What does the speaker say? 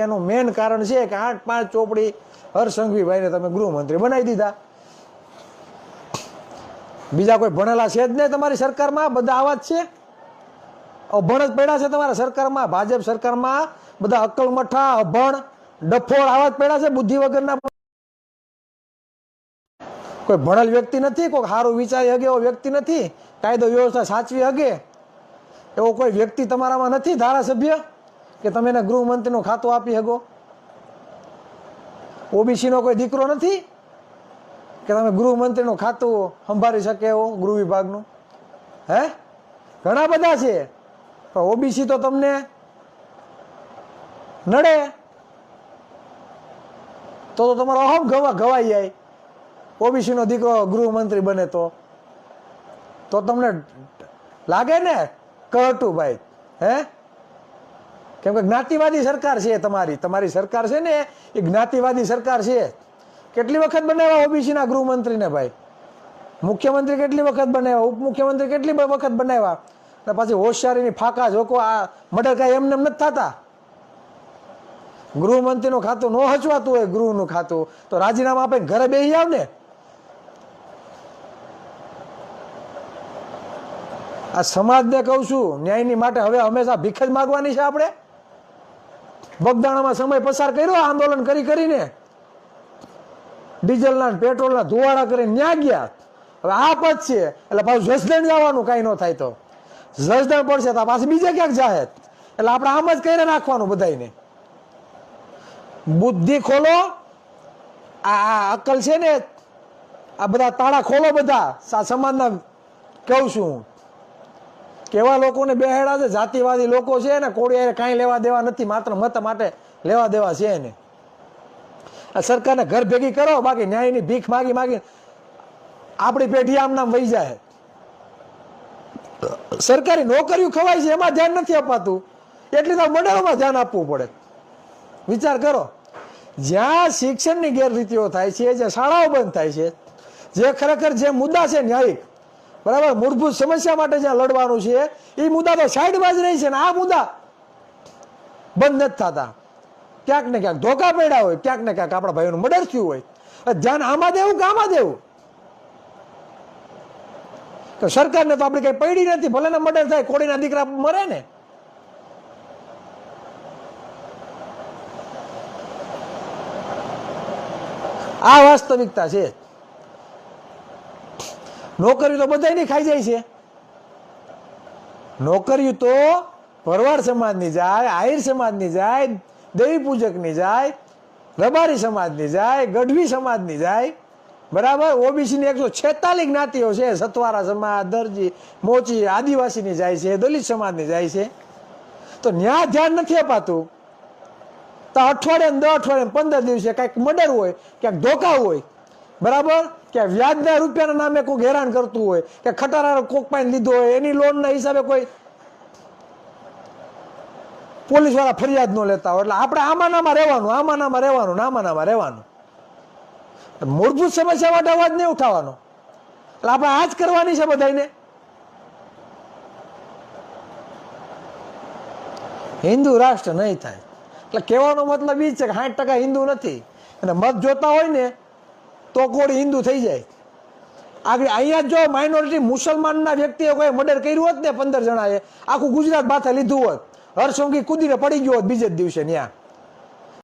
એનું મેન કારણ છે કે 8-5 ચોપડી હરસંઘવીભાઈને તમે ગૃહમંત્રી બનાવી દીધા. બીજા કોઈ ભણેલા છે જ નહીં તમારી સરકારમાં, બધા આવા જ છે. અભણ જ પડ્યા છે તમારા સરકારમાં, ભાજપ સરકારમાં બધા અક્કલમઠા, અભણ, ડફોળ આવા જ પડ્યા છે, બુદ્ધિ વગરના. કોઈ ભણેલ વ્યક્તિ નથી, કોઈ સારું વિચારી હગે એવો વ્યક્તિ નથી, કાયદો વ્યવસ્થા સાચવી હગે એવો કોઈ વ્યક્તિ તમારામાં નથી, ધારાસભ્ય, કે તમે એને ગૃહમંત્રીનું ખાતું આપી શકો. ઓબીસીનો કોઈ દીકરો નથી કે તમે ગૃહમંત્રીનું ખાતું સંભાળી શકે એવો, ગૃહ વિભાગનું. હે, ઘણા બધા છે, પણ ઓબીસી તો તમને નડે તો તમારો અહમ ગવાઈ જાય. ઓબીસી નો દીકરો ગૃહમંત્રી બને તો તમને લાગે ને કટુ ભાઈ. હે, કેમ કે જ્ઞાતિવાદી સરકાર છે તમારી સરકાર છે ને એ જ્ઞાતિવાદી સરકાર છે. કેટલી વખત બનાવ્યા ઓબીસી ના ગૃહમંત્રીને ભાઈ, મુખ્યમંત્રી કેટલી વખત બનાવ્યા, ઉપમુખ્યમંત્રી કેટલી વખત બનાવ્યા, ને પાછી હોશિયારીની ફાકા જોકો આ મર્ડર કાંઈ એમને નથી થતા. ગૃહમંત્રીનું ખાતું ન હચવાતું હોય, ગૃહનું ખાતું, તો રાજીનામા આપીને ઘરે બેસી આવ ને. આ સમાજને કહું છું, ન્યાયની માટે હવે હંમેશા ભીખ જ માગવાની છે આપણે. બગદાણામાં સમય પસાર કર્યો આંદોલન કરીને, ડીઝલના પેટ્રોલના ધુવાડા કરીને ન્યા ગયા. હવે આ પદ છે એટલે પાછું જસદણ જવાનું, કાંઈ ન થાય તો જસદણ પડશે તો પાછું બીજે ક્યાંક જાહે. એટલે આપણે આમ જ કરીને રાખવાનું બધાને. બુદ્ધિ ખોલો, આ અક્કલ છે ને, આ બધા તાળા ખોલો, બધા સમાજના કહું છું. કેવા લોકોને બેહેડા છે, જાતિવાદી લોકો છે ને, કોળી કાંઈ લેવા દેવા નથી, માત્ર મત માટે લેવા દેવા છે એને. આ સરકારને ઘર ભેગી કરો, બાકી ન્યાયની ભીખ માગી આપણી પેઢી આમ નામ વહી જાય. સરકારી નોકરીઓ ખવાય છે એમાં ધ્યાન નથી અપાતું, એટલી તો મંડળોમાં ધ્યાન આપવું પડે. વિચાર કરો, જ્યાં શિક્ષણની ગેરરીતિઓ થાય છે, જ્યાં શાળાઓ બંધ થાય છે, જે ખરેખર જે મુદ્દા છે ન્યાયિક, બરાબર, મૂળભૂત સમસ્યા માટે જ્યાં લડવાનું છે એ મુદ્દા તો સાઈડમાં જ રહી છે ને આ મુદ્દા બંધ નથી થતા. ક્યાંક ને ક્યાંક ધોકા પડ્યા હોય, ક્યાંક ને ક્યાંક આપણા ભાઈઓનું મર્ડર થયું હોય, ધ્યાન આમાં દેવું કે આમાં દેવું? તો સરકારને તો આપણી કઈ પડી નથી, ભલે ને મર્ડર થાય, કોળીના દીકરા મરે ને. આ વાસ્તવિકતા છે. નોકરીઓ તો બધાની ખાઈ જાય છે. નોકરીઓ તો ભરવાડ સમાજની જાય, આહિર સમાજની જાય, દેવી પૂજકની જાય, રબારી સમાજની જાય, ગઢવી સમાજની જાય, બરાબર. ઓબીસી ની 146 જ્ઞાતિઓ છે, સતવારા સમાજ, દરજી, મોચી, આદિવાસીની જાય છે, દલિત સમાજની જાય છે. તો ન્યા ધ્યાન નથી અપાતું. તો અઠવાડિયે 10 અઠવાડિયે 15 દિવસે કંઈક મર્ડર હોય, ક્યાંક ધોકા હોય, બરાબર, કે વ્યાજના રૂપિયાના નામે કોઈ હેરાન કરતું હોય, કે ખટારા કોક પાસે લીધો હોય, એની લોનના હિસાબે કોઈ પોલીસ વાળા ફરિયાદ ન લેતા હોય. એટલે આપણે આમાં નામાં રહેવાનું. મૂળભૂત સમસ્યા માટે અવાજ નહીં ઉઠાવવાનો. એટલે આપણે આ જ કરવાની છે બધાને. હિન્દુ રાષ્ટ્ર નહીં થાય એટલે કહેવાનો મતલબ એ છે કે 60% હિન્દુ નથી, અને મત જોતા હોય ને તો કોળી હિન્દુ થઈ જાય. આગળ અહીંયા જો માઇનોરિટી મુસલમાનના વ્યક્તિએ કોઈ મર્ડર કર્યું હોત ને 15 જણાએ, આખું ગુજરાત માથે લીધું હોત, હરસંઘવી કૂદીને પડી ગયો હોત બીજે જ દિવસે ન્યા.